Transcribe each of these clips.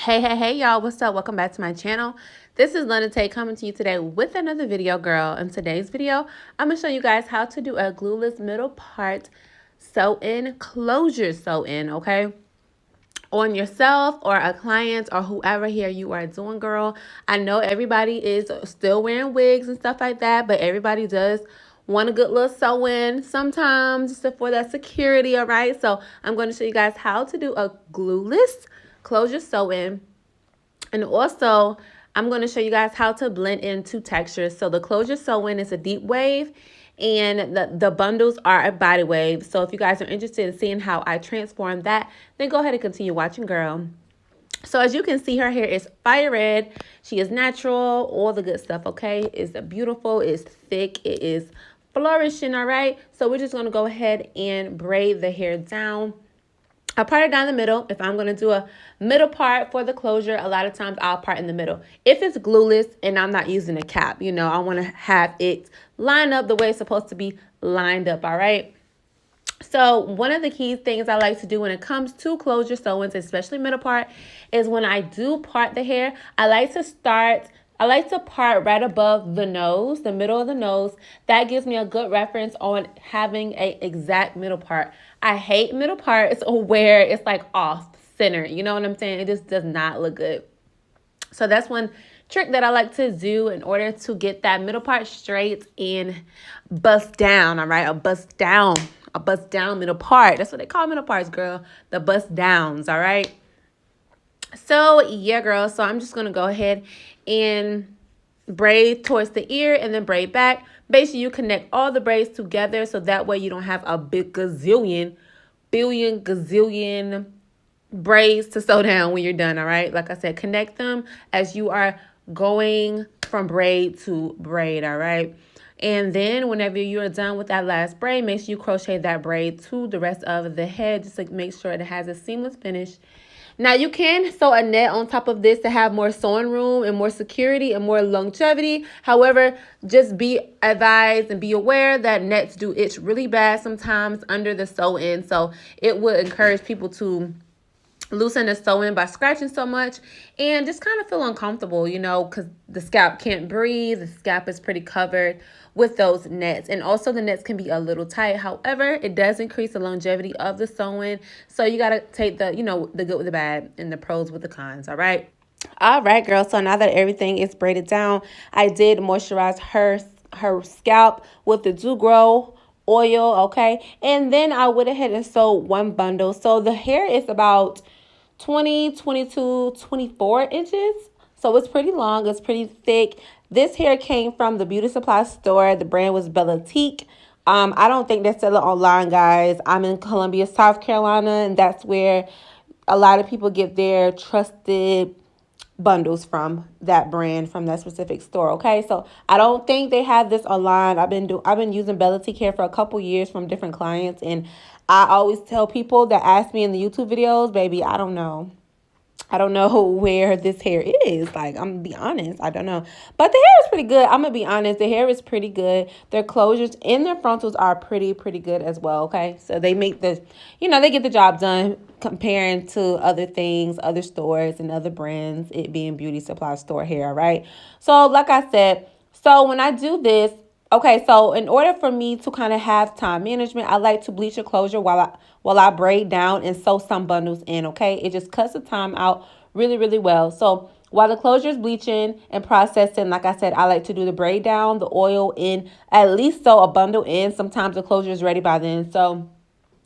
Hey, y'all, what's up? Welcome back to my channel. This is Untitled coming to you today with another video, girl. In today's video, I'm going to show you guys how to do a glueless middle part sew-in, closure sew-in, okay? On yourself or a client or whoever here you are doing, girl. I know everybody is still wearing wigs and stuff like that, but everybody does want a good little sew-in sometimes just for that security, all right? So I'm going to show you guys how to do a glueless closure sew-in. And also, I'm going to show you guys how to blend in two textures. So the closure sew-in is a deep wave, and the bundles are a body wave. So if you guys are interested in seeing how I transform that, then go ahead and continue watching, girl. So as you can see, her hair is fire red. She is natural, all the good stuff, okay? It's beautiful, it's thick, it is flourishing, all right? So we're just going to go ahead and braid the hair down. I part it down the middle. If I'm going to do a middle part for the closure, a lot of times I'll part in the middle. If it's glueless and I'm not using a cap, you know, I want to have it line up the way it's supposed to be lined up, all right? So one of the key things I like to do when it comes to closure sew-ins, especially middle part, is when I do part the hair, I like to part right above the nose, the middle of the nose. That gives me a good reference on having a exact middle part. I hate middle parts where it's like off center. You know what I'm saying? It just does not look good. So that's one trick that I like to do in order to get that middle part straight and bust down, all right? A bust down middle part. That's what they call middle parts, girl. The bust downs, all right? So, yeah, girl. So I'm just going to go ahead and braid towards the ear and then braid back. Basically, you connect all the braids together so that way you don't have a big gazillion braids to sew down when you're done, all right? Like I said, connect them as you are going from braid to braid, all right? And then whenever you are done with that last braid, make sure you crochet that braid to the rest of the head just to make sure it has a seamless finish. Now, you can sew a net on top of this to have more sewing room and more security and more longevity. However, just be advised and be aware that nets do itch really bad sometimes under the sew-in. So it would encourage people to loosen the sew-in by scratching so much and just kind of feel uncomfortable, you know, because the scalp can't breathe. The scalp is pretty covered with those nets, and also the nets can be a little tight. However, it does increase the longevity of the sew-in, so you got to take the, you know, the good with the bad and the pros with the cons. All right, girl. So now that everything is braided down, I did moisturize her scalp with the Do Grow oil, okay, and then I went ahead and sewed one bundle. So the hair is about 20, 22, 24 inches. So it's pretty long. It's pretty thick. This hair came from the beauty supply store. The brand was Bellatique. I don't think they sell it online, guys. I'm in Columbia, South Carolina, and that's where a lot of people get their trusted bundles from, that brand, from that specific store. Okay, so I don't think they have this online. I've been using Bellatique hair for a couple years from different clients, and I always tell people that ask me in the YouTube videos, baby, I don't know where this hair is. Like, I'm gonna be honest, I don't know. But the hair is pretty good. I'm gonna be honest, the hair is pretty good. Their closures and their frontals are pretty good as well, okay? So they make the, you know, they get the job done comparing to other things, other stores and other brands, it being beauty supply store hair, right? So like I said, so when I do this, okay, so in order for me to kind of have time management, I like to bleach a closure while I braid down and sew some bundles in, okay? It just cuts the time out really well. So while the closure is bleaching and processing, like I said, I like to do the braid down, the oil in, at least sew a bundle in. Sometimes the closure is ready by then. So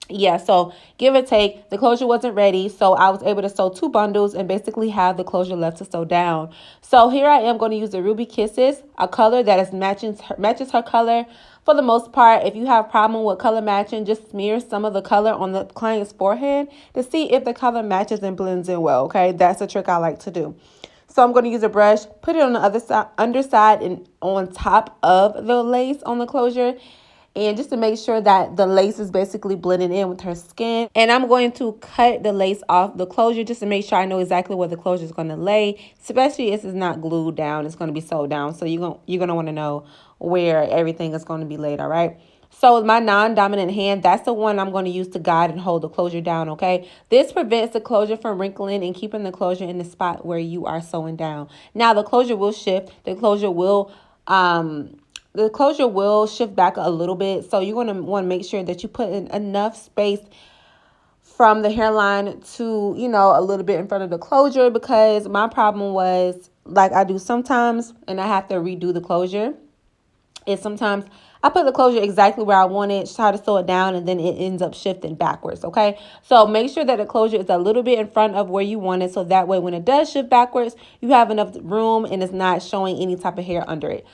yeah, so give or take, the closure wasn't ready, so I was able to sew two bundles and basically have the closure left to sew down. So here I am going to use the Ruby Kisses, a color that is matches her color. For the most part, if you have a problem with color matching, just smear some of the color on the client's forehead to see if the color matches and blends in well, okay? That's a trick I like to do. So I'm going to use a brush, put it on the other side, underside and on top of the lace on the closure, and just to make sure that the lace is basically blending in with her skin. And I'm going to cut the lace off the closure just to make sure I know exactly where the closure is going to lay, especially if it's not glued down. It's going to be sewed down, so you're going to want to know where everything is going to be laid, all right? So with my non-dominant hand, that's the one I'm going to use to guide and hold the closure down, okay? This prevents the closure from wrinkling and keeping the closure in the spot where you are sewing down. Now, the closure will shift. The closure will shift back a little bit. So you're going to want to make sure that you put in enough space from the hairline to, a little bit in front of the closure, because my problem was, like I do sometimes, and I have to redo the closure, is sometimes I put the closure exactly where I want it, try to sew it down, and then it ends up shifting backwards, okay? So make sure that the closure is a little bit in front of where you want it, so that way when it does shift backwards, you have enough room and it's not showing any type of hair under it.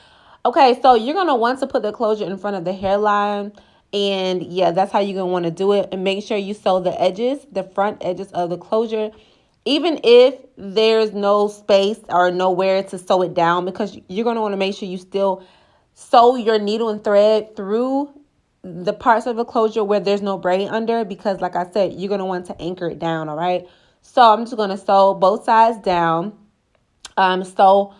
Okay, so you're going to want to put the closure in front of the hairline. And yeah, that's how you're going to want to do it. And make sure you sew the edges, the front edges of the closure, even if there's no space or nowhere to sew it down, because you're going to want to make sure you still sew your needle and thread through the parts of the closure where there's no braid under, because like I said, you're going to want to anchor it down, all right? So I'm just going to sew both sides down. Sew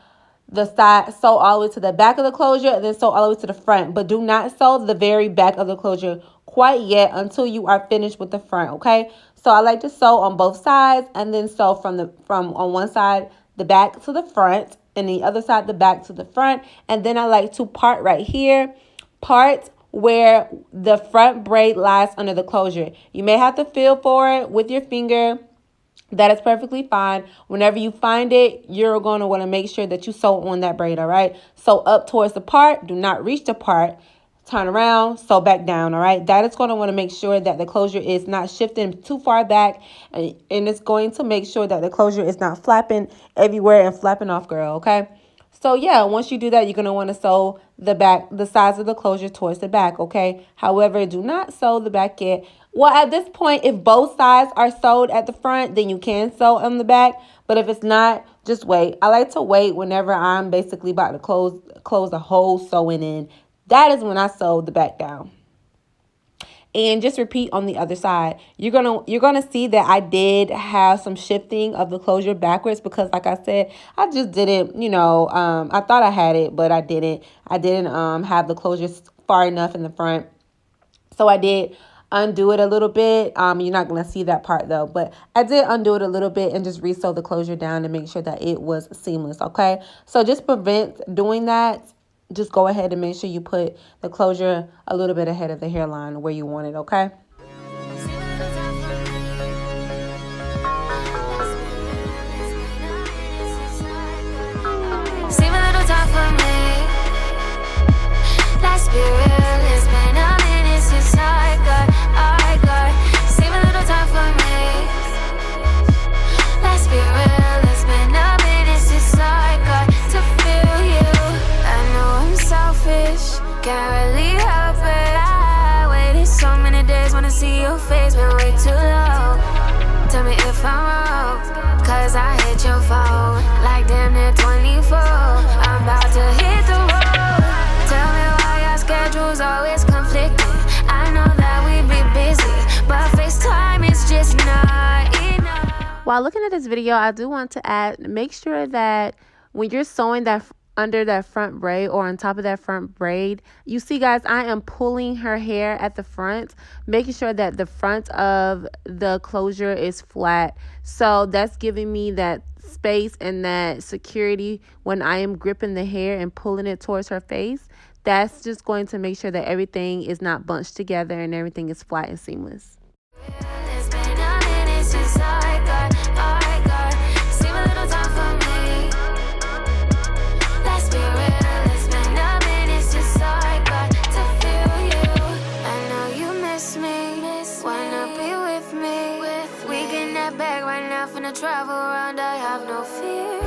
all the way to the back of the closure, and then sew all the way to the front. But do not sew the very back of the closure quite yet until you are finished with the front, okay? So I like to sew on both sides, and then sew from on one side the back to the front, and the other side the back to the front. And then I like to part right here, part where the front braid lies under the closure. You may have to feel for it with your finger. That is perfectly fine. Whenever you find it, you're going to want to make sure that you sew on that braid, all right? Sew up towards the part. Do not reach the part. Turn around, sew back down, all right? That is going to want to make sure that the closure is not shifting too far back, and it's going to make sure that the closure is not flapping everywhere and flapping off, girl, okay? So yeah, once you do that, you're going to want to sew the sides of the closure towards the back, okay? However, do not sew the back yet. Well, at this point, if both sides are sewed at the front, then you can sew on the back. But if it's not, just wait. I like to wait whenever I'm basically about to close the whole sewing in. That is when I sew the back down. And just repeat on the other side. You're gonna see that I did have some shifting of the closure backwards, because like I said, I just didn't, I thought I had it, but I didn't. I didn't have the closure far enough in the front. So I did undo it a little bit. You're not going to see that part though, but I did undo it a little bit and just re-sew the closure down to make sure that it was seamless, okay? So just prevent doing that. Just go ahead and make sure you put the closure a little bit ahead of the hairline where you want it, okay? Save a little time for me. Let's be real, it's been a minute since I got. Save a little time for me. Let's be real, it's been a minute since I got to feel you. I know I'm selfish, can't really help it. I waited so many days, wanna see your face, been way too long. Tell me if I'm wrong, cause I hit your phone like damn near 24. I'm about to hit the road. Tell me why your schedule's always conflicting. I know that we be busy, but FaceTime is just not enough. While looking at this video, I do want to add, make sure that when you're sewing that under that front braid or on top of that front braid, you see guys, I am pulling her hair at the front, making sure that the front of the closure is flat. So that's giving me that space and that security when I am gripping the hair and pulling it towards her face. That's just going to make sure that everything is not bunched together and everything is flat and seamless. It's been a minute since I got. Save a little time for me. Let's be real, it's been a minute since I got to feel you. I know you miss me, wanna be with me. We get that bag right now, finna travel around, I have no fear.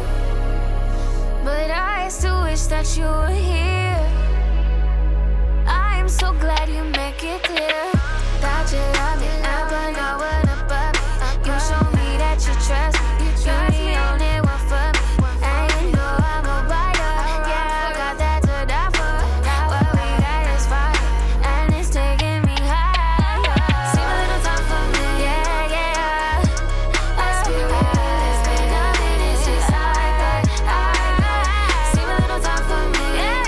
But I still wish that you were here. I'm so glad you make it clear that you love me, never know what about me. You show me that you trust me, you're the only one for me. And you know I'm a rider, yeah, I got that to die for. What we got is fire, and it's taking me higher. Save a little time for me, yeah. Let's be real, it's been a minute since I got. Save a little time for me, yeah.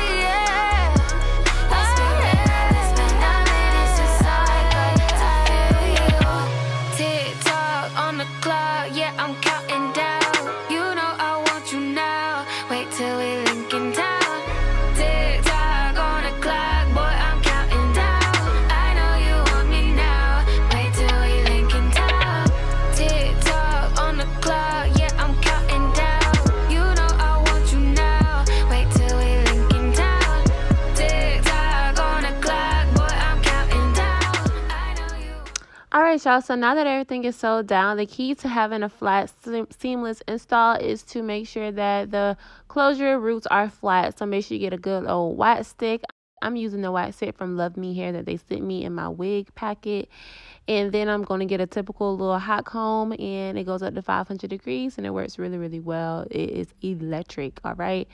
Let's be real, it's been a right, y'all, so now that everything is sewed down, the key to having a flat seamless install is to make sure that the closure roots are flat. So make sure you get a good old wax stick. I'm using the wax stick from Love Me Hair that they sent me in my wig packet. And then I'm going to get a typical little hot comb, and it goes up to 500 degrees, and it works really, really well. It is electric, all right?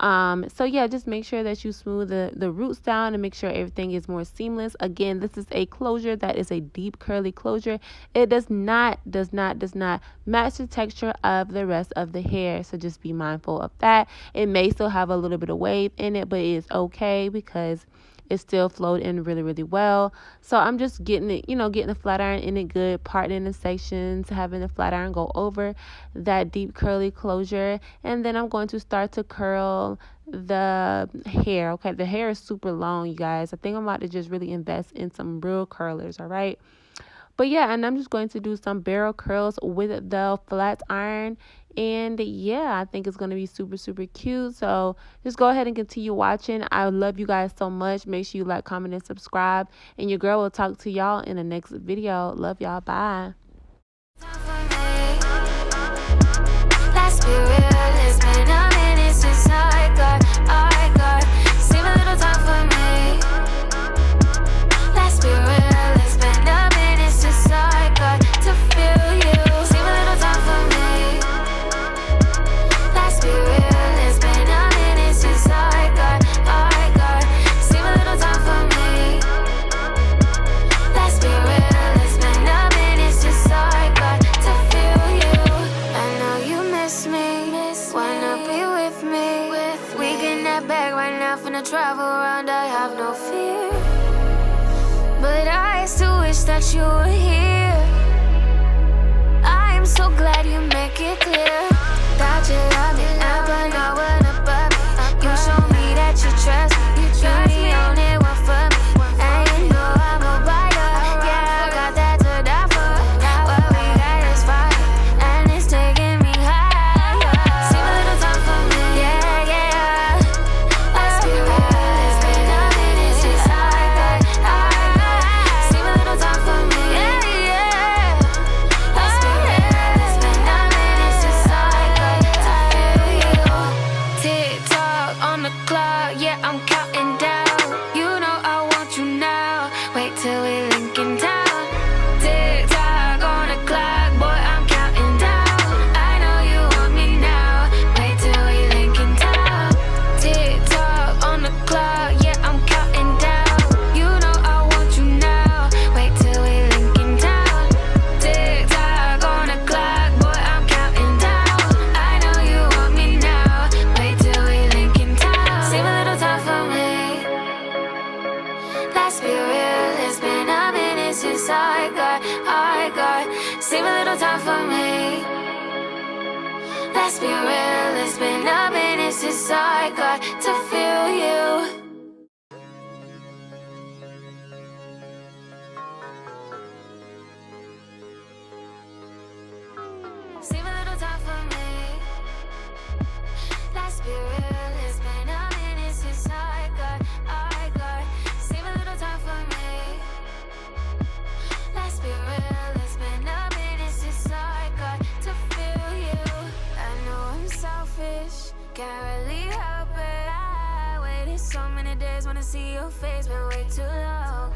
So yeah, just make sure that you smooth the roots down and make sure everything is more seamless. Again, this is a closure that is a deep curly closure. It does not match the texture of the rest of the hair. So just be mindful of that. It may still have a little bit of wave in it, but it is okay because it still flowed in really, really well. So I'm just getting it, getting the flat iron in it good, parting the sections, having the flat iron go over that deep curly closure. And then I'm going to start to curl the hair. Okay, the hair is super long, you guys. I think I'm about to just really invest in some real curlers, all right? But yeah, and I'm just going to do some barrel curls with the flat iron. And yeah, I think it's going to be super, super cute. So just go ahead and continue watching. I love you guys so much. Make sure you like, comment, and subscribe. And your girl will talk to y'all in the next video. Love y'all. Bye. Let's be real, it's been a minute since I got save a little time for me. Let's be real, it's been a minute since I got to feel you. Save a little time for me. Let's be real, it's been a minute since I got save a little time for me. Let's be real, it's been a minute since I got to feel you. I know you miss me, wanna be with me. We get that bag right now, finna travel around, I have no fear. But I still wish that you were here. I am so glad you make it clear that you love me, but not when above me. You show me that you trust me, you're the only one for me. And you know I'm a rider, yeah, I got that to die for. What we got is fire, and it's taking me higher. Save a little time for me, yeah. Let's be real, it's been a minute since I got save a little time for me, yeah. Let's be real, it's been a minute since I got to feel you. Tick tock on the clock, yeah, I'm counting down. You know I want you now. Wait till we link in town. Tick tock on the clock, boy, I'm counting down. I know you want me now. Wait till we link in town. Tick tock on the clock, yeah, I'm counting down. You know I want you now. Wait till we link in town. Tick tock on the clock, boy, I'm counting down. I know you want me now. Wait till we link in town. Save a little time for me. Let's be real, it's been a minute since I got save a little time for me. Let's be real, it's been a minute since I got to feel you. Save a little time for me. Let's be real, it's been a minute since I got save a little time for me. Let's be real, it's been a minute since I got to feel you. I know I'm selfish, can't really help it. I waited so many days, wanna see your face, been way too long.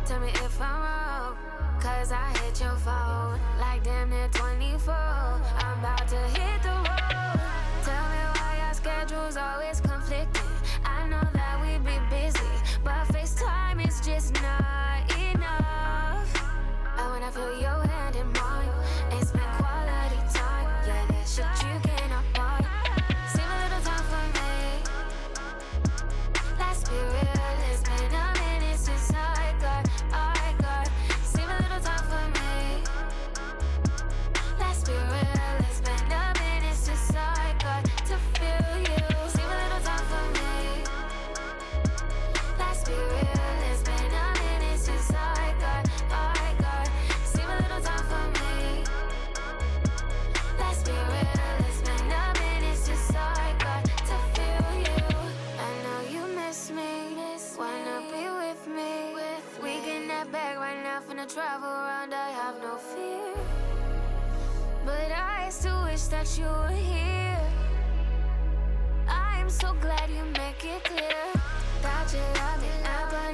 Tell me if I'm wrong, cause I hit your phone like damn near 24. I'm about to hit the road. Tell me why our schedule's always conflicting. I know that we be busy, but FaceTime is just not enough. I wanna feel your hand in mine and spend quality time. Yeah, that shit you cannot buy. Save a little time for me. Let's be real, it's been a minute since I got save a little time for me. Let's be real, it's been a minute since I got to feel you. Save a little time for me. Let's be real, it's been a minute since I got save a little time for me. Let's be real, it's been a minute since I got to feel you. I know you miss me, wanna be with me. We get that bag right now, finna travel around. around, I have no fear. But I still wish that you were here. I am so glad you make it clear that you love me now, but